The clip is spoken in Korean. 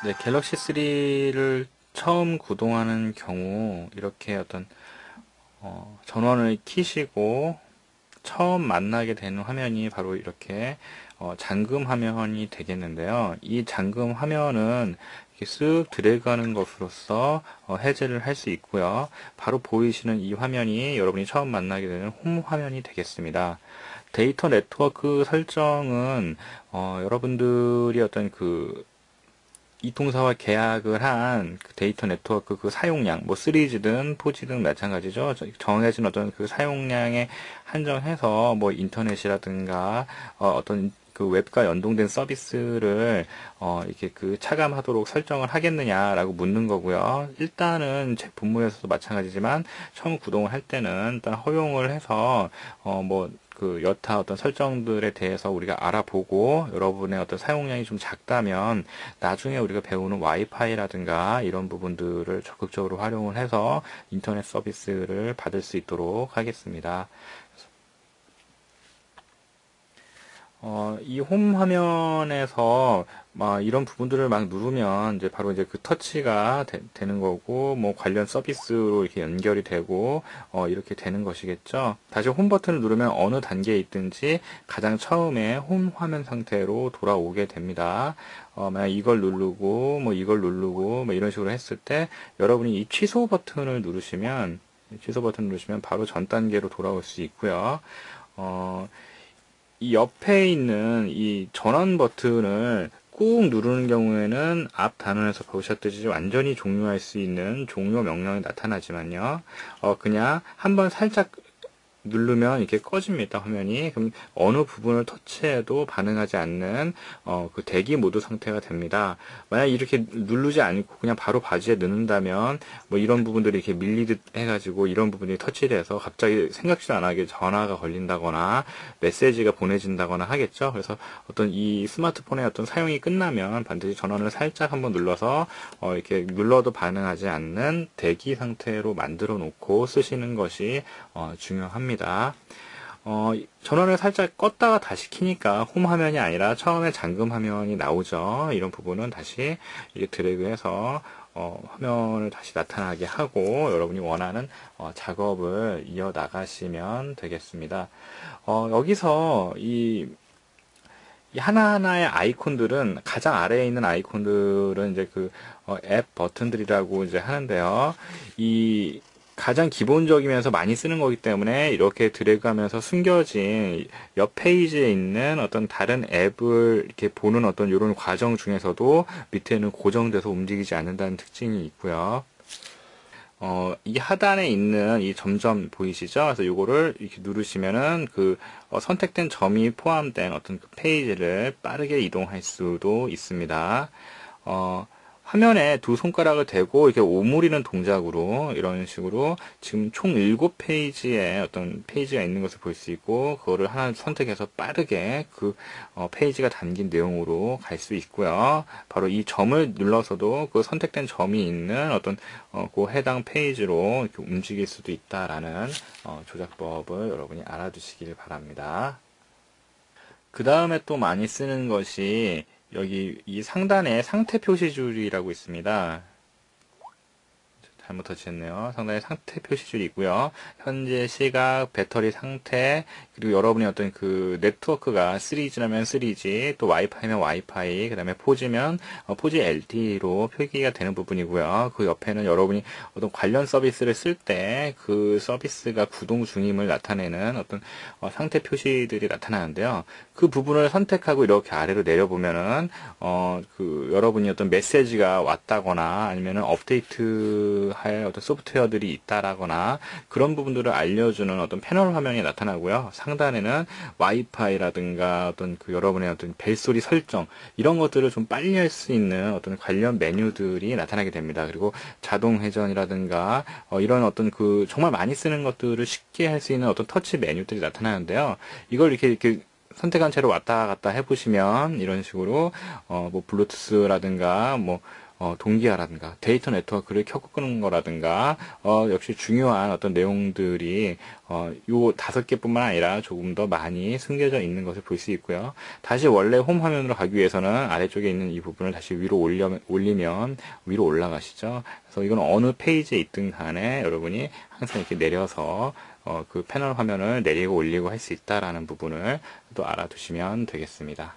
네, 갤럭시 3를 처음 구동하는 경우 이렇게 어떤 전원을 켜시고 처음 만나게 되는 화면이 바로 이렇게 잠금 화면이 되겠는데요. 이 잠금 화면은 이렇게 쓱 드래그하는 것으로써 해제를 할 수 있고요. 바로 보이시는 이 화면이 여러분이 처음 만나게 되는 홈 화면이 되겠습니다. 데이터 네트워크 설정은 여러분들이 어떤 그 이통사와 계약을 한 그 데이터 네트워크 그 사용량, 뭐 3G든 4G든 마찬가지죠. 정해진 어떤 그 사용량에 한정해서 뭐 인터넷이라든가 어떤 그 웹과 연동된 서비스를 이렇게 그 차감하도록 설정을 하겠느냐라고 묻는 거고요. 일단은 제 본문에서도 마찬가지지만 처음 구동을 할 때는 일단 허용을 해서 뭐 그 여타 어떤 설정들에 대해서 우리가 알아보고 여러분의 어떤 사용량이 좀 작다면 나중에 우리가 배우는 와이파이라든가 이런 부분들을 적극적으로 활용을 해서 인터넷 서비스를 받을 수 있도록 하겠습니다. 이 홈 화면에서 막 이런 부분들을 막 누르면 이제 바로 이제 그 터치가 는 거고 뭐 관련 서비스로 이렇게 연결이 되고 이렇게 되는 것이겠죠. 다시 홈 버튼을 누르면 어느 단계에 있든지 가장 처음에 홈 화면 상태로 돌아오게 됩니다. 만약 이걸 누르고 뭐 이걸 누르고 뭐 이런 식으로 했을 때 여러분이 이 취소 버튼 누르시면 바로 전 단계로 돌아올 수 있고요. 어, 이 옆에 있는 이 전원 버튼을 꾹 누르는 경우에는 앞 단원에서 보셨듯이 완전히 종료할 수 있는 종료 명령이 나타나지만요. 그냥 한번 살짝 누르면 이렇게 꺼집니다, 화면이. 그럼 어느 부분을 터치해도 반응하지 않는 그 대기 모드 상태가 됩니다. 만약 이렇게 누르지 않고 그냥 바로 바지에 넣는다면 뭐 이런 부분들이 이렇게 밀리듯 해가지고 이런 부분이 터치돼서 갑자기 생각지도 않게 전화가 걸린다거나 메시지가 보내진다거나 하겠죠. 그래서 어떤 이 스마트폰의 어떤 사용이 끝나면 반드시 전원을 살짝 한번 눌러서 이렇게 눌러도 반응하지 않는 대기 상태로 만들어 놓고 쓰시는 것이 중요합니다. 전원을 살짝 껐다가 다시 켜니까 홈 화면이 아니라 처음에 잠금 화면이 나오죠. 이런 부분은 다시 이렇게 드래그해서 화면을 다시 나타나게 하고 여러분이 원하는 작업을 이어나가시면 되겠습니다. 여기서 이 하나하나의 아이콘들은 가장 아래에 있는 아이콘들은 이제 그 앱 버튼들이라고 이제 하는데요. 이 가장 기본적이면서 많이 쓰는 거기 때문에 이렇게 드래그하면서 숨겨진 옆 페이지에 있는 어떤 다른 앱을 이렇게 보는 어떤 이런 과정 중에서도 밑에는 고정돼서 움직이지 않는다는 특징이 있고요. 이 하단에 있는 이 점점 보이시죠? 그래서 이거를 이렇게 누르시면은 그 선택된 점이 포함된 어떤 그 페이지를 빠르게 이동할 수도 있습니다. 어, 화면에 두 손가락을 대고 이렇게 오므리는 동작으로 이런 식으로 지금 총 7페이지의 어떤 페이지가 있는 것을 볼 수 있고 그거를 하나 선택해서 빠르게 그 페이지가 담긴 내용으로 갈 수 있고요. 바로 이 점을 눌러서도 그 선택된 점이 있는 어떤 그 해당 페이지로 이렇게 움직일 수도 있다라는 조작법을 여러분이 알아두시길 바랍니다. 그 다음에 또 많이 쓰는 것이 여기 이 상단에 상태 표시줄이라고 있습니다. 잘못 터치했네요. 상단에 상태 표시줄이 있고요. 현재 시각, 배터리 상태, 그리고 여러분이 어떤 그 네트워크가 3G라면 3G, 또 와이파이면 와이파이, 그 다음에 4G면 4G LTE로 표기가 되는 부분이고요. 그 옆에는 여러분이 어떤 관련 서비스를 쓸 때 그 서비스가 구동 중임을 나타내는 어떤 상태 표시들이 나타나는데요. 그 부분을 선택하고 이렇게 아래로 내려보면은 그 여러분이 어떤 메시지가 왔다거나 아니면은 업데이트 할 어떤 소프트웨어들이 있다라거나 그런 부분들을 알려주는 어떤 패널 화면이 나타나고요. 상단에는 와이파이라든가 어떤 그 여러분의 어떤 벨소리 설정 이런 것들을 좀 빨리 할 수 있는 어떤 관련 메뉴들이 나타나게 됩니다. 그리고 자동 회전이라든가 이런 어떤 그 정말 많이 쓰는 것들을 쉽게 할 수 있는 어떤 터치 메뉴들이 나타나는데요. 이걸 이렇게 선택한 채로 왔다 갔다 해보시면 이런 식으로 뭐 블루투스라든가 뭐 동기화라든가 데이터 네트워크를 켜고 끄는 거라든가 역시 중요한 어떤 내용들이 요 5개뿐만 아니라 조금 더 많이 숨겨져 있는 것을 볼 수 있고요. 다시 원래 홈 화면으로 가기 위해서는 아래쪽에 있는 이 부분을 다시 위로 올리면 위로 올라가시죠. 그래서 이건 어느 페이지에 있든 간에 여러분이 항상 이렇게 내려서 그 패널 화면을 내리고 올리고 할 수 있다라는 부분을 또 알아두시면 되겠습니다.